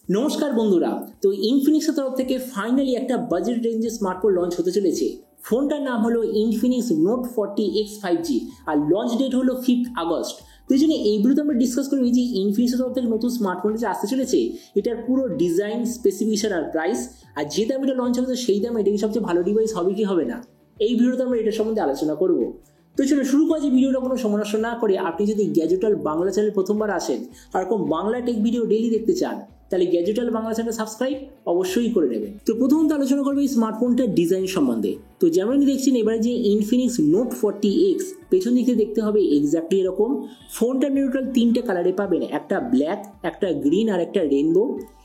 নমস্কার বন্ধুরা, তো ইনফিনিক্সের তরফ থেকে ফাইনালি একটা বাজেট রেঞ্জে স্মার্টফোন লঞ্চ হতে চলেছে। ফোনটার নাম হলো ইনফিনিক্স নোট 40X 5G আর লঞ্চ ডেট হলো 5 আগস্ট। তো এই জন্য এই ভিডিওতে আমরা ডিসকাস করবো যে ইনফিনিক্সের তরফ থেকে নতুন স্মার্টফোনটা যে আসতে চলেছে এটার পুরো ডিজাইন, স্পেসিফিকেশন আর প্রাইস, আর যে দামে এটা লঞ্চ হবে সেই দামে এটা কি সবচেয়ে ভালো ডিভাইস হবে কি হবে না, এই ভিডিওতে আমরা এটার সম্বন্ধে আলোচনা করবো। তো চলো শুরু করা যে ভিডিওটা কোনো সময় নষ্ট না করে, আপনি যদি গ্যাজেটাল বাংলা চ্যানেল প্রথমবার আসেন আর এরকম বাংলা টেক ভিডিও ডেইলি দেখতে চান তাহলে গ্যাজেটাল বাংলা চ্যানেল সাবস্ক্রাইব অবশ্যই করে নেবেন। তো প্রথমত আলোচনা করবো এই স্মার্টফোনটার ডিজাইন সম্বন্ধে। তো যেমন দেখছেন এবারে যে ইনফিনিক্স নোট 40X পেছন দিকে দেখতে হবে এক্স্যাক্টলি এরকম। ফোনটা নিউট্রাল তিনটে কালারে পাবেন, একটা ব্ল্যাক, একটা গ্রিন আর একটা রেইনবো।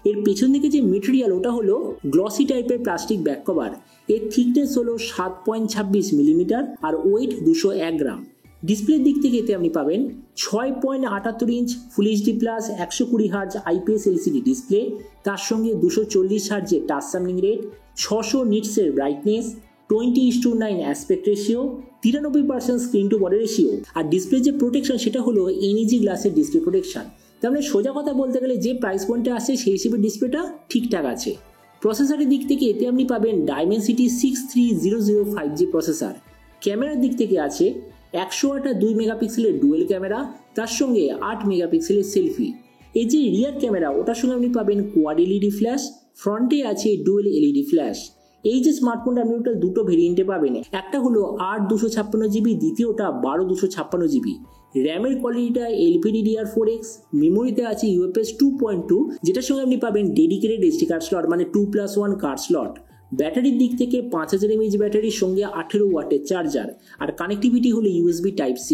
এর পেছন দিকে যে মেটেরিয়াল ওটা হলো গ্লসি টাইপের প্লাস্টিক ব্যাক কভার। এর থিকনেস হলো 7.26 মিলিমিটার আর ওয়েট 201 গ্রাম। ডিসপ্লের দিক থেকে এতে আপনি পাবেন 6.78 inch full HD plus 120 hertz IPS LCD display, তার সঙ্গে 240 হার্জের টাচ সামলিং রেট, 600 নিটসের brightness, 20:9 aspect ratio, 93% screen to body ratio. আর ডিসপ্লে যে প্রোটেকশন সেটা হলো এনইজি গ্লাসের ডিসপ্লে প্রোটেকশন। তার মানে সোজা কথা বলতে গেলে যে প্রাইস পয়েন্টে আসে সেই হিসেবে ডিসপ্লেটা ঠিকঠাক আছে। প্রসেসরের দিক থেকে এতে আপনি পাবেন ডাইমেনসিটি 6300 5G প্রসেসর। ক্যামেরার দিক থেকে আছে 108 2 মেগাপিক্সেলের ডুয়েল ক্যামেরা, তার সঙ্গে 8 মেগাপিক্সেলের সেলফি। এই যে রিয়ার ক্যামেরা ওটার সঙ্গে আপনি পাবেন কোয়াড এলইডি ফ্ল্যাশ, ফ্রন্টে আছে ডুয়েল এলইডি ফ্ল্যাশ। এই যে স্মার্টফোনটা আপনি ওটা দুটো ভেরিয়েন্টে পাবেন, একটা হলো 8/256 GB, দ্বিতীয়টা 12/256 GB। র্যামের কোয়ালিটিটা LPDDR4X, মেমোরিতে আছে UFS 2.2, যেটার সঙ্গে আপনি পাবেন ডেডিকেটেড SD কার্ড স্লট, মানে 2+1 কার্ড স্লট। ব্যাটারির দিক থেকে 5000 mAh ব্যাটারির সঙ্গে 18 ওয়াটের চার্জার, আর কানেক্টিভিটি হলো USB Type-C।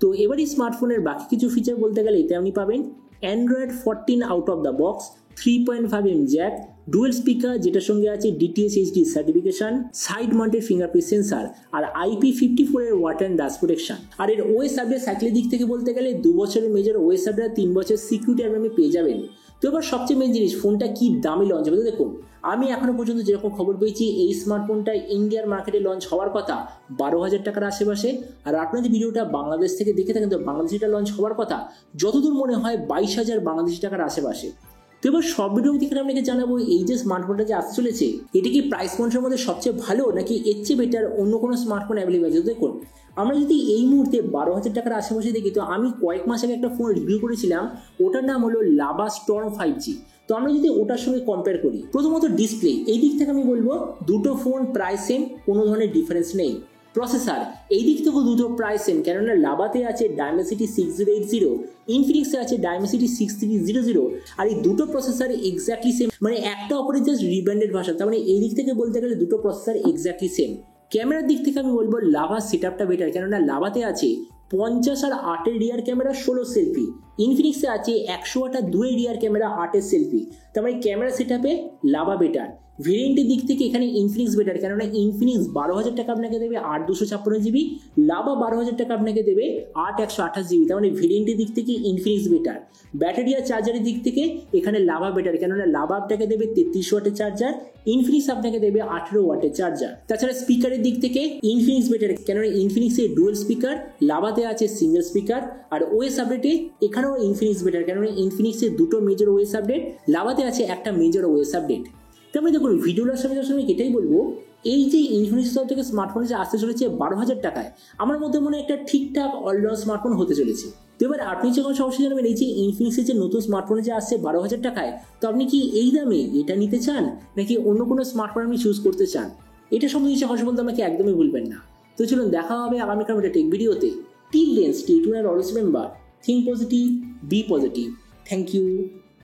তো এবার এই স্মার্টফোনের বাকি কিছু ফিচার বলতে গেলে এতে আপনি পাবেন Android 14 out of the box, 3.5mm jack, dual speaker যেটার সঙ্গে আছে DTS HD সার্টিফিকেশন, সাইড মাউন্টেড ফিঙ্গারপ্রিন্ট সেন্সার আর IP54 এর ওয়াটার অ্যান্ড ডাস্ট প্রোটেকশন। আর এর ওএস আপডেট সাইকেলের দিক থেকে বলতে গেলে 2 বছরের মেজর ওএস আপডেট, 3 বছর সিকিউরিটি আপনি পেয়ে যাবেন। তো এবার সবচেয়ে মেন জিনিস, ফোনটা কি দামে লঞ্চ হবে। দেখুন, আমি এখনো পর্যন্ত যেরকম খবর পেয়েছি এই স্মার্টফোনটা ইন্ডিয়ার মার্কেটে লঞ্চ হওয়ার কথা 12,000 টাকার আশেপাশে। আর আপনাদের ভিডিওটা বাংলাদেশ থেকে দেখে থাকেন তো বাংলাদেশে এটা লঞ্চ হওয়ার কথা যতদূর মনে হয় 22,000 বাংলাদেশি টাকার আশেপাশে। তো এবার সব ভিডিও থেকে আপনাকে জানাবো এই যে স্মার্টফোনটা যে আসতে চলেছে এটা কি প্রাইস পয়েন্টের মধ্যে সবচেয়ে ভালো নাকি এর চেয়ে বেটার অন্য কোনো স্মার্টফোন অ্যাভেলেবল আছে। দেখুন, আমরা যদি এই মুহূর্তে 12,000 টাকার আশেপাশে দেখি, তো আমি কয়েক মাস আগে একটা ফোন রিভিউ করেছিলাম, ওটার নাম হলো লাভা স্টর্ম 5G। তো আমরা যদি ওটার সঙ্গে কম্পেয়ার করি, প্রথমত ডিসপ্লে এই দিক থেকে আমি বলবো দুটো ফোন প্রায় সেম, কোনো ধরনের ডিফারেন্স নেই। প্রসেসর এই দিক থেকেও দুটো প্রায় সেম, কেননা লাভাতে আছে ডাইমেনসিটি 6080, ইনফিনিক্সে আছে ডাইমেনসিটি 6300। আর এই দুটো প্রসেসর এক্স্যাক্টলি সেম, মানে একটা অপরের জাস্ট রিব্র্যান্ডেড ভার্সন। তার মানে এই দিক থেকে বলতে গেলে দুটো প্রসেসর এক্স্যাক্টলি সেম। ক্যামেরার দিক থেকে আমি বলবো লাভার সেটআপটা বেটার, কেননা লাভাতে আছে 50 আর 8 রিয়ার ক্যামেরা, 16 সেলফি। ইনফিনিক্সে আছে 108 2 রিয়ার ক্যামেরা, 8 সেলফি। তার মানে ক্যামেরা সেটআপে লাভা বেটার। ভেরিয়েন্টের দিক থেকে এখানে ইনফিনিক্স বেটার, কেননা ইনফিনিক্স 12,000 টাকা আপনাকে দেবে 8/256 GB, লাভা 12,000 টাকা আপনাকে দেবে 8/128 GB। তার মানে ভেরিয়েন্টের দিক থেকে ইনফিনিক্স বেটার। ব্যাটারি আর চার্জারের দিক থেকে এখানে লাভা বেটার, কেননা লাভা আপনাকে দেবে 33 ওয়াটের চার্জার, ইনফিনিক্স আপনাকে দেবে 18 ওয়াটের চার্জার। তাছাড়া স্পিকারের দিক থেকে ইনফিনিক্স বেটার, কেননা ইনফিনিক্সের ডুয়েল স্পিকার, লাভাতে আছে সিঙ্গেল স্পিকার। আর ওএস আপডেটে এখানেও ইনফিনিক্স বেটার, কেননা ইনফিনিক্সের দুটো মেজর ওএস আপডেট, লাভাতে আছে একটা মেজর ওএস আপডেট। তারপরে দেখুন, ভিডিওটার সঙ্গে এটাই বলবো, এই যে ইনফিনিক্স তরফ থেকে স্মার্টফোন যে আসতে চলেছে 12,000 টাকায়, আমার মধ্যে মনে হয় একটা ঠিকঠাক অলরাউন্ড স্মার্টফোন হতে চলেছে। তো এবার আপনি যখন সমস্যা জানাবেন এই যে ইনফিনিক্সের যে নতুন স্মার্টফোন যে আসছে 12,000 টাকায়, তো আপনি কি এই দামে এটা নিতে চান নাকি অন্য কোনো স্মার্টফোন আপনি চুজ করতে চান, এটা সম্বন্ধে কিছু কথা বলতে আমাকে একদমই ভুলবেন না। তো চলুন দেখা হবে আগামীকাল একটা টেক ভিডিওতে। Till then stay tuned and always remember, think positive, be positive. Thank you.